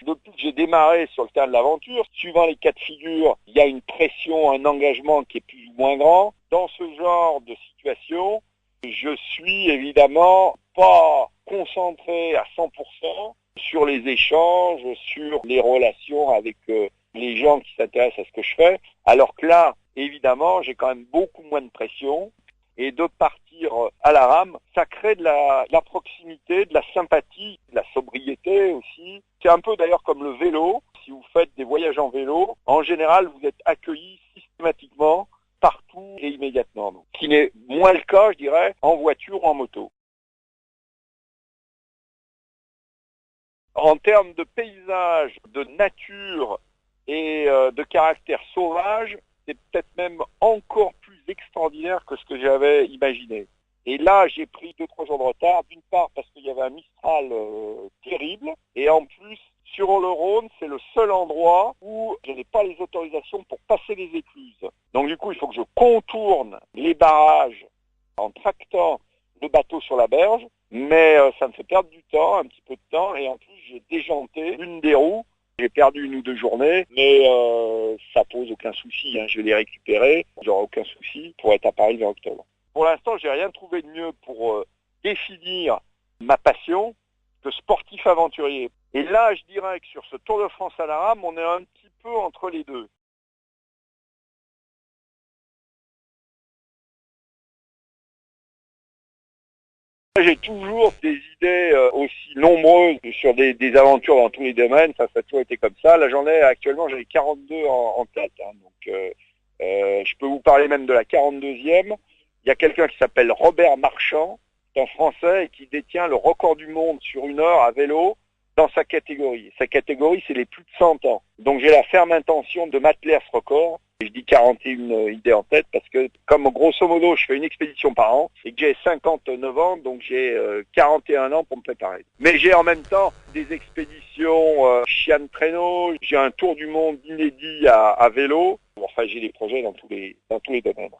Depuis que j'ai démarré sur le terrain de l'aventure, suivant les cas de figure, il y a une pression, un engagement qui est plus ou moins grand. Dans ce genre de situation, je suis évidemment pas concentré à 100% sur les échanges, sur les relations avec les gens qui s'intéressent à ce que je fais, alors que là, évidemment, j'ai quand même beaucoup moins de pression. Et de partir à la rame, ça crée de la proximité, de la sympathie, de la sobriété aussi. C'est un peu d'ailleurs comme le vélo. Si vous faites des voyages en vélo, en général, vous êtes accueillis systématiquement partout et immédiatement. Donc, ce qui n'est moins le cas, je dirais, en voiture ou en moto. En termes de paysage, de nature et de caractère sauvage, c'est peut-être même encore plus extraordinaire que ce que j'avais imaginé. Et là, j'ai pris 2-3 jours de retard, d'une part parce qu'il y avait un Mistral terrible, et en plus, sur le Rhône, c'est le seul endroit où je n'ai pas les autorisations pour passer les écluses. Donc du coup, il faut que je contourne les barrages en tractant le bateau sur la berge, mais ça me fait perdre du temps, un petit peu de temps, et en plus, j'ai déjanté une des roues. J'ai perdu 1 ou 2 journées, mais ça pose aucun souci. Je vais les récupérer, j'aurai aucun souci pour être à Paris vers octobre. Pour l'instant, j'ai rien trouvé de mieux pour définir ma passion que sportif aventurier. Et là, je dirais que sur ce Tour de France à la rame, on est un petit peu entre les deux. J'ai toujours des idées aussi nombreuses sur des aventures dans tous les domaines, ça a toujours été comme ça. Là j'en ai actuellement, j'en ai 42 en tête. Donc je peux vous parler même de la 42e. Il y a quelqu'un qui s'appelle Robert Marchand, c'est un Français et qui détient le record du monde sur 1 heure à vélo dans sa catégorie. Sa catégorie, c'est les plus de 100 ans. Donc j'ai la ferme intention de m'atteler à ce record. Et je dis 41 idées en tête parce que, comme grosso modo, je fais une expédition par an et que j'ai 59 ans, donc j'ai 41 ans pour me préparer. Mais j'ai en même temps des expéditions chien de traîneau, j'ai un tour du monde inédit à vélo. Enfin, j'ai des projets dans tous les domaines.